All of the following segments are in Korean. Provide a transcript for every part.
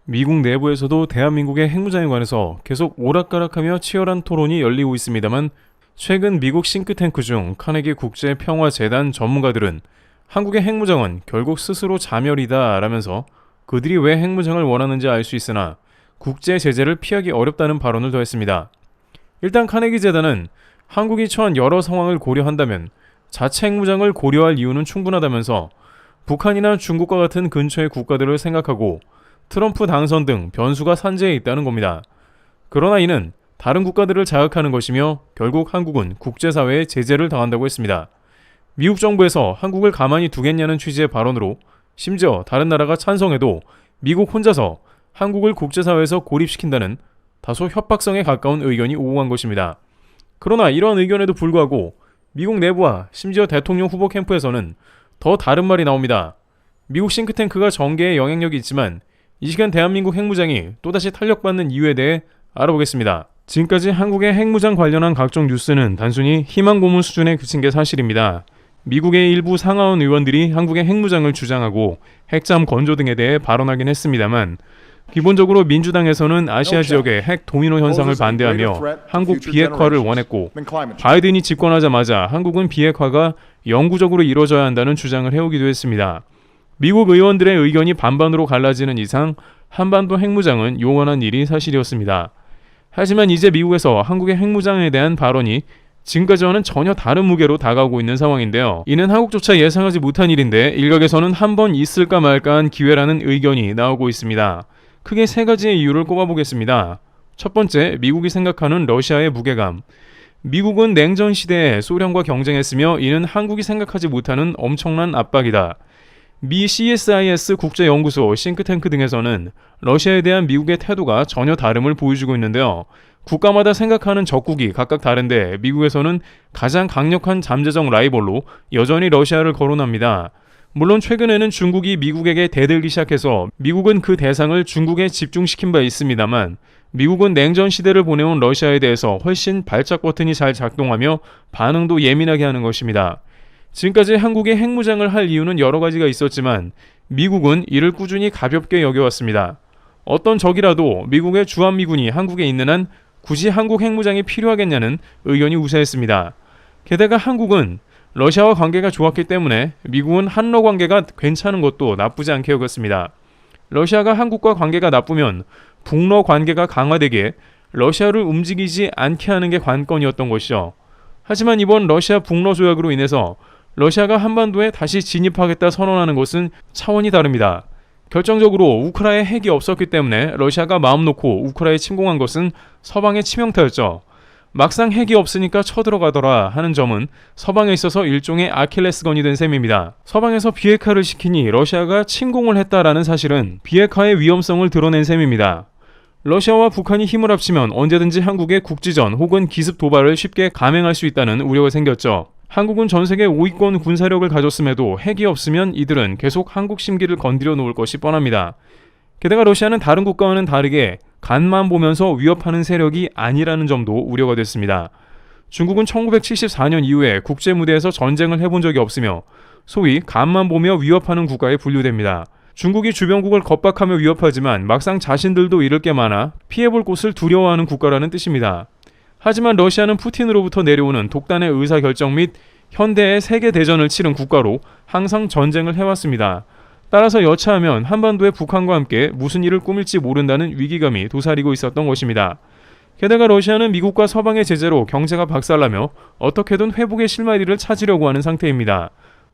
미국 내부에서도 대한민국의 핵무장에 관해서 계속 오락가락하며 치열한 토론이 열리고 있습니다만 최근 미국 싱크탱크 중 카네기 국제평화재단 전문가들은 한국의 핵무장은 결국 스스로 자멸이다 라면서 그들이 왜 핵무장을 원하는지 알 수 있으나 국제 제재를 피하기 어렵다는 발언을 더했습니다. 일단 카네기 재단은 한국이 처한 여러 상황을 고려한다면 자체 핵무장을 고려할 이유는 충분하다면서 북한이나 중국과 같은 근처의 국가들을 생각하고 트럼프 당선 등 변수가 산재해 있다는 겁니다. 그러나 이는 다른 국가들을 자극하는 것이며 결국 한국은 국제사회에 제재를 당한다고 했습니다. 미국 정부에서 한국을 가만히 두겠냐는 취지의 발언으로 심지어 다른 나라가 찬성해도 미국 혼자서 한국을 국제사회에서 고립시킨다는 다소 협박성에 가까운 의견이 오고 간 것입니다. 그러나 이러한 의견에도 불구하고 미국 내부와 심지어 대통령 후보 캠프에서는 더 다른 말이 나옵니다. 미국 싱크탱크가 전개에 영향력이 있지만 이 시간 대한민국 핵무장이 또다시 탄력받는 이유에 대해 알아보겠습니다. 지금까지 한국의 핵무장 관련한 각종 뉴스는 단순히 희망 고문 수준에 그친 게 사실입니다. 미국의 일부 상하원 의원들이 한국의 핵무장을 주장하고 핵잠 건조 등에 대해 발언하긴 했습니다만 기본적으로 민주당에서는 아시아 지역의 핵 도미노 현상을 반대하며 한국 비핵화를 원했고 바이든이 집권하자마자 한국은 비핵화가 영구적으로 이루어져야 한다는 주장을 해오기도 했습니다. 미국 의원들의 의견이 반반으로 갈라지는 이상 한반도 핵무장은 용언한 일이 사실이었습니다. 하지만 이제 미국에서 한국의 핵무장에 대한 발언이 지금까지와는 전혀 다른 무게로 다가오고 있는 상황인데요. 이는 한국조차 예상하지 못한 일인데 일각에서는 한 번 있을까 말까한 기회라는 의견이 나오고 있습니다. 크게 세 가지의 이유를 꼽아보겠습니다. 첫 번째, 미국이 생각하는 러시아의 무게감. 미국은 냉전 시대에 소련과 경쟁했으며 이는 한국이 생각하지 못하는 엄청난 압박이다. 미 CSIS 국제연구소 싱크탱크 등에서는 러시아에 대한 미국의 태도가 전혀 다름을 보여주고 있는데요. 국가마다 생각하는 적국이 각각 다른데 미국에서는 가장 강력한 잠재적 라이벌로 여전히 러시아를 거론합니다. 물론 최근에는 중국이 미국에게 대들기 시작해서 미국은 그 대상을 중국에 집중시킨 바 있습니다만 미국은 냉전 시대를 보내온 러시아에 대해서 훨씬 발작 버튼이 잘 작동하며 반응도 예민하게 하는 것입니다. 지금까지 한국의 핵무장을 할 이유는 여러 가지가 있었지만 미국은 이를 꾸준히 가볍게 여겨왔습니다. 어떤 적이라도 미국의 주한미군이 한국에 있는 한 굳이 한국 핵무장이 필요하겠냐는 의견이 우세했습니다. 게다가 한국은 러시아와 관계가 좋았기 때문에 미국은 한러 관계가 괜찮은 것도 나쁘지 않게 여겼습니다. 러시아가 한국과 관계가 나쁘면 북러 관계가 강화되기에 러시아를 움직이지 않게 하는 게 관건이었던 것이죠. 하지만 이번 러시아 북러 조약으로 인해서 러시아가 한반도에 다시 진입하겠다 선언하는 것은 차원이 다릅니다. 결정적으로 우크라이나에 핵이 없었기 때문에 러시아가 마음 놓고 우크라이나에 침공한 것은 서방의 치명타였죠. 막상 핵이 없으니까 쳐들어가더라 하는 점은 서방에 있어서 일종의 아킬레스건이 된 셈입니다. 서방에서 비핵화를 시키니 러시아가 침공을 했다라는 사실은 비핵화의 위험성을 드러낸 셈입니다. 러시아와 북한이 힘을 합치면 언제든지 한국의 국지전 혹은 기습 도발을 쉽게 감행할 수 있다는 우려가 생겼죠. 한국은 전세계 5위권 군사력을 가졌음에도 핵이 없으면 이들은 계속 한국 심기를 건드려 놓을 것이 뻔합니다. 게다가 러시아는 다른 국가와는 다르게 간만 보면서 위협하는 세력이 아니라는 점도 우려가 됐습니다. 중국은 1974년 이후에 국제 무대에서 전쟁을 해본 적이 없으며 소위 간만 보며 위협하는 국가에 분류됩니다. 중국이 주변국을 겁박하며 위협하지만 막상 자신들도 잃을 게 많아 피해볼 곳을 두려워하는 국가라는 뜻입니다. 하지만 러시아는 푸틴으로부터 내려오는 독단의 의사결정 및 현대의 세계대전을 치른 국가로 항상 전쟁을 해왔습니다. 따라서 여차하면 한반도의 북한과 함께 무슨 일을 꾸밀지 모른다는 위기감이 도사리고 있었던 것입니다. 게다가 러시아는 미국과 서방의 제재로 경제가 박살나며 어떻게든 회복의 실마리를 찾으려고 하는 상태입니다.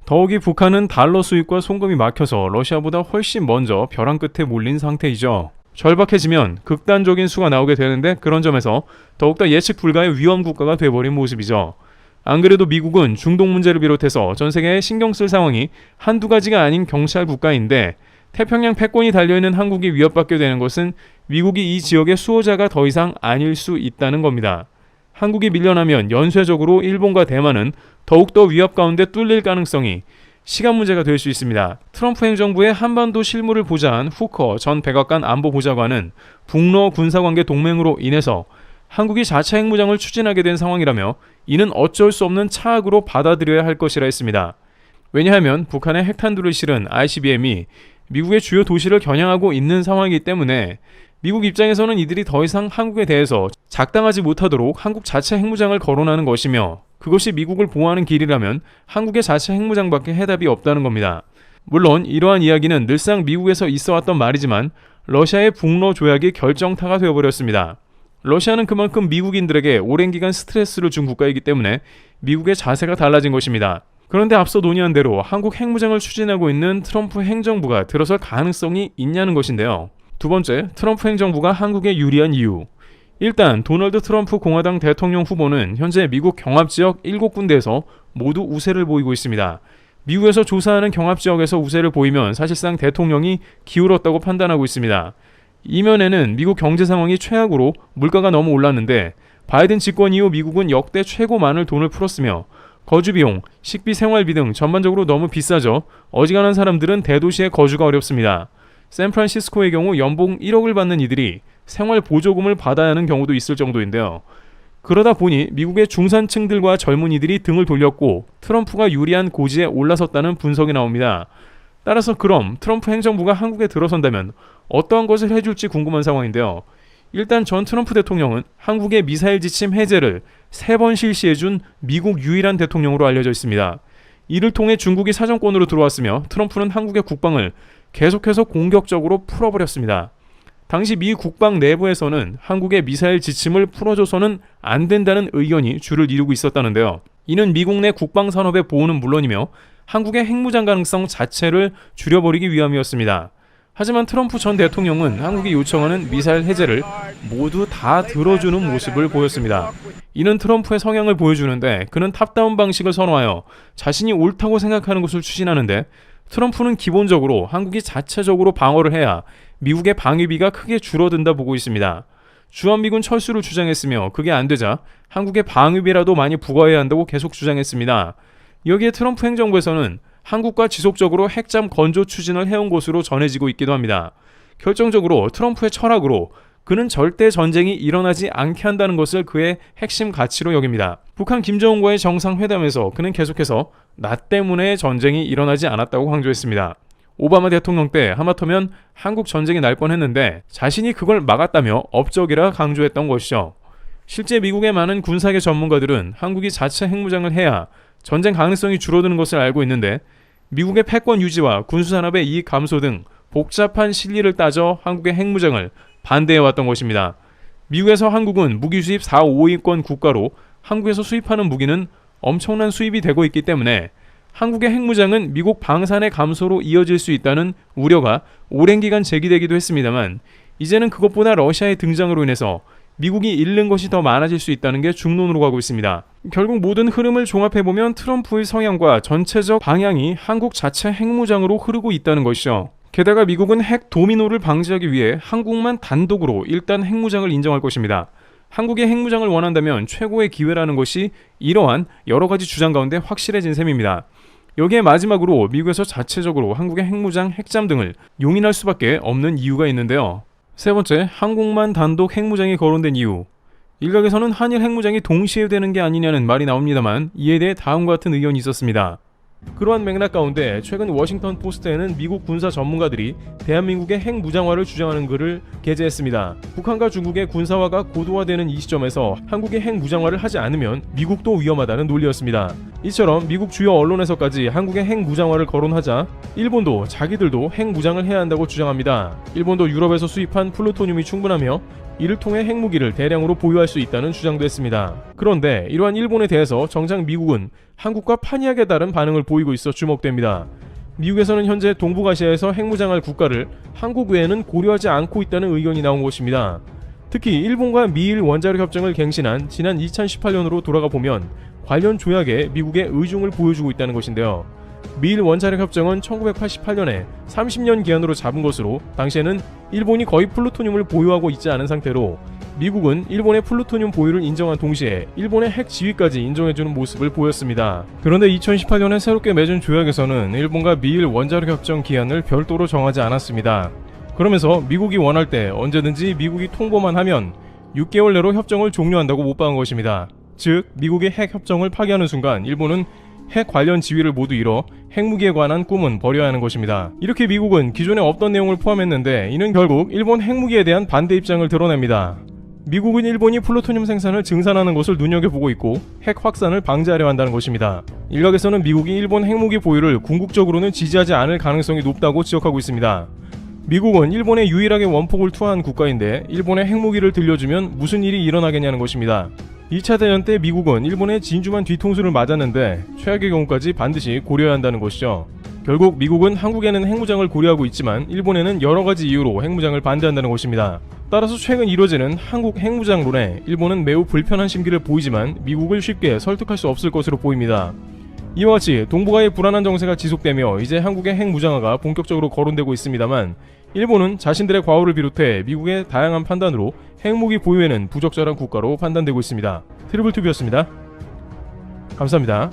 더욱이 북한은 달러 수입과 송금이 막혀서 러시아보다 훨씬 먼저 벼랑 끝에 몰린 상태이죠. 절박해지면 극단적인 수가 나오게 되는데 그런 점에서 더욱더 예측 불가의 위험 국가가 돼버린 모습이죠. 안 그래도 미국은 중동 문제를 비롯해서 전 세계에 신경 쓸 상황이 한두 가지가 아닌 경찰 국가인데 태평양 패권이 달려있는 한국이 위협받게 되는 것은 미국이 이 지역의 수호자가 더 이상 아닐 수 있다는 겁니다. 한국이 밀려나면 연쇄적으로 일본과 대만은 더욱더 위협 가운데 뚫릴 가능성이 시간 문제가 될 수 있습니다. 트럼프 행정부의 한반도 실무를 보좌한 후커 전 백악관 안보보좌관은 북러 군사관계 동맹으로 인해서 한국이 자체 핵무장을 추진하게 된 상황이라며 이는 어쩔 수 없는 차악으로 받아들여야 할 것이라 했습니다. 왜냐하면 북한의 핵탄두를 실은 ICBM이 미국의 주요 도시를 겨냥하고 있는 상황이기 때문에 미국 입장에서는 이들이 더 이상 한국에 대해서 작당하지 못하도록 한국 자체 핵무장을 거론하는 것이며, 그것이 미국을 보호하는 길이라면 한국의 자체 핵무장밖에 해답이 없다는 겁니다. 물론 이러한 이야기는 늘상 미국에서 있어왔던 말이지만 러시아의 북러 조약이 결정타가 되어버렸습니다. 러시아는 그만큼 미국인들에게 오랜 기간 스트레스를 준 국가이기 때문에 미국의 자세가 달라진 것입니다. 그런데 앞서 논의한 대로 한국 핵무장을 추진하고 있는 트럼프 행정부가 들어설 가능성이 있냐는 것인데요. 두 번째, 트럼프 행정부가 한국에 유리한 이유. 일단 도널드 트럼프 공화당 대통령 후보는 현재 미국 경합지역 7군데에서 모두 우세를 보이고 있습니다. 미국에서 조사하는 경합지역에서 우세를 보이면 사실상 대통령이 기울었다고 판단하고 있습니다. 이면에는 미국 경제 상황이 최악으로 물가가 너무 올랐는데 바이든 집권 이후 미국은 역대 최고 많은 돈을 풀었으며 거주비용, 식비, 생활비 등 전반적으로 너무 비싸져 어지간한 사람들은 대도시에 거주가 어렵습니다. 샌프란시스코의 경우 연봉 1억을 받는 이들이 생활 보조금을 받아야 하는 경우도 있을 정도인데요. 그러다 보니 미국의 중산층들과 젊은이들이 등을 돌렸고 트럼프가 유리한 고지에 올라섰다는 분석이 나옵니다. 따라서 그럼 트럼프 행정부가 한국에 들어선다면 어떠한 것을 해줄지 궁금한 상황인데요. 일단 전 트럼프 대통령은 한국의 미사일 지침 해제를 3번 실시해준 미국 유일한 대통령으로 알려져 있습니다. 이를 통해 중국이 사정권으로 들어왔으며 트럼프는 한국의 국방을 계속해서 공격적으로 풀어버렸습니다. 당시 미 국방 내부에서는 한국의 미사일 지침을 풀어줘서는 안 된다는 의견이 주를 이루고 있었다는데요. 이는 미국 내 국방 산업의 보호는 물론이며 한국의 핵무장 가능성 자체를 줄여버리기 위함이었습니다. 하지만 트럼프 전 대통령은 한국이 요청하는 미사일 해제를 모두 다 들어주는 모습을 보였습니다. 이는 트럼프의 성향을 보여주는데 그는 탑다운 방식을 선호하여 자신이 옳다고 생각하는 것을 추진하는데, 트럼프는 기본적으로 한국이 자체적으로 방어를 해야 미국의 방위비가 크게 줄어든다 보고 있습니다. 주한미군 철수를 주장했으며 그게 안 되자 한국의 방위비라도 많이 부과해야 한다고 계속 주장했습니다. 여기에 트럼프 행정부에서는 한국과 지속적으로 핵잠 건조 추진을 해온 것으로 전해지고 있기도 합니다. 결정적으로 트럼프의 철학으로 그는 절대 전쟁이 일어나지 않게 한다는 것을 그의 핵심 가치로 여깁니다. 북한 김정은과의 정상회담에서 그는 계속해서 나 때문에 전쟁이 일어나지 않았다고 강조했습니다. 오바마 대통령 때 하마터면 한국 전쟁이 날 뻔했는데 자신이 그걸 막았다며 업적이라 강조했던 것이죠. 실제 미국의 많은 군사계 전문가들은 한국이 자체 핵무장을 해야 전쟁 가능성이 줄어드는 것을 알고 있는데, 미국의 패권 유지와 군수산업의 이익 감소 등 복잡한 실리를 따져 한국의 핵무장을 반대해왔던 것입니다. 미국에서 한국은 무기 수입 4, 5위권 국가로 한국에서 수입하는 무기는 엄청난 수입이 되고 있기 때문에 한국의 핵무장은 미국 방산의 감소로 이어질 수 있다는 우려가 오랜 기간 제기되기도 했습니다만, 이제는 그것보다 러시아의 등장으로 인해서 미국이 잃는 것이 더 많아질 수 있다는 게 중론으로 가고 있습니다. 결국 모든 흐름을 종합해보면 트럼프의 성향과 전체적 방향이 한국 자체 핵무장으로 흐르고 있다는 것이죠. 게다가 미국은 핵 도미노를 방지하기 위해 한국만 단독으로 일단 핵무장을 인정할 것입니다. 한국의 핵무장을 원한다면 최고의 기회라는 것이 이러한 여러 가지 주장 가운데 확실해진 셈입니다. 여기에 마지막으로 미국에서 자체적으로 한국의 핵무장, 핵잠 등을 용인할 수밖에 없는 이유가 있는데요. 세 번째, 한국만 단독 핵무장이 거론된 이유. 일각에서는 한일 핵무장이 동시에 되는 게 아니냐는 말이 나옵니다만 이에 대해 다음과 같은 의견이 있었습니다. 그러한 맥락 가운데 최근 워싱턴 포스트에는 미국 군사 전문가들이 대한민국의 핵무장화를 주장하는 글을 게재했습니다. 북한과 중국의 군사화가 고도화되는 이 시점에서 한국의 핵무장화를 하지 않으면 미국도 위험하다는 논리였습니다. 이처럼 미국 주요 언론에서까지 한국의 핵무장화를 거론하자 일본도 자기들도 핵무장을 해야 한다고 주장합니다. 일본도 유럽에서 수입한 플루토늄이 충분하며 이를 통해 핵무기를 대량으로 보유할 수 있다는 주장도 했습니다. 그런데 이러한 일본에 대해서 정작 미국은 한국과 판이하게 다른 반응을 보이고 있어 주목됩니다. 미국에서는 현재 동북아시아에서 핵무장할 국가를 한국 외에는 고려하지 않고 있다는 의견이 나온 것입니다. 특히 일본과 미일 원자력 협정을 갱신한 지난 2018년으로 돌아가 보면 관련 조약에 미국의 의중을 보여주고 있다는 것인데요. 미일 원자력 협정은 1988년에 30년 기한으로 잡은 것으로 당시에는 일본이 거의 플루토늄을 보유하고 있지 않은 상태로 미국은 일본의 플루토늄 보유를 인정한 동시에 일본의 핵 지위까지 인정해주는 모습을 보였습니다. 그런데 2018년에 새롭게 맺은 조약에서는 일본과 미일 원자력 협정 기한을 별도로 정하지 않았습니다. 그러면서 미국이 원할 때 언제든지 미국이 통보만 하면 6개월 내로 협정을 종료한다고 못 박은 것입니다. 즉 미국이 핵 협정을 파기하는 순간 일본은 핵 관련 지위를 모두 잃어 핵무기에 관한 꿈은 버려야 하는 것입니다. 이렇게 미국은 기존에 없던 내용을 포함했는데 이는 결국 일본 핵무기에 대한 반대 입장을 드러냅니다. 미국은 일본이 플루토늄 생산을 증산하는 것을 눈여겨보고 있고 핵 확산을 방지하려 한다는 것입니다. 일각에서는 미국이 일본 핵무기 보유를 궁극적으로는 지지하지 않을 가능성이 높다고 지적하고 있습니다. 미국은 일본에 유일하게 원폭을 투하한 국가인데 일본에 핵무기를 들려주면 무슨 일이 일어나겠냐는 것입니다. 2차 대전 때 미국은 일본의 진주만 뒤통수를 맞았는데 최악의 경우까지 반드시 고려해야 한다는 것이죠. 결국 미국은 한국에는 핵무장을 고려하고 있지만 일본에는 여러가지 이유로 핵무장을 반대한다는 것입니다. 따라서 최근 이뤄지는 한국 핵무장론에 일본은 매우 불편한 심기를 보이지만 미국을 쉽게 설득할 수 없을 것으로 보입니다. 이와 같이 동북아의 불안한 정세가 지속되며 이제 한국의 핵무장화가 본격적으로 거론되고 있습니다만 일본은 자신들의 과오를 비롯해 미국의 다양한 판단으로 핵무기 보유에는 부적절한 국가로 판단되고 있습니다. 트리블2B였습니다. 감사합니다.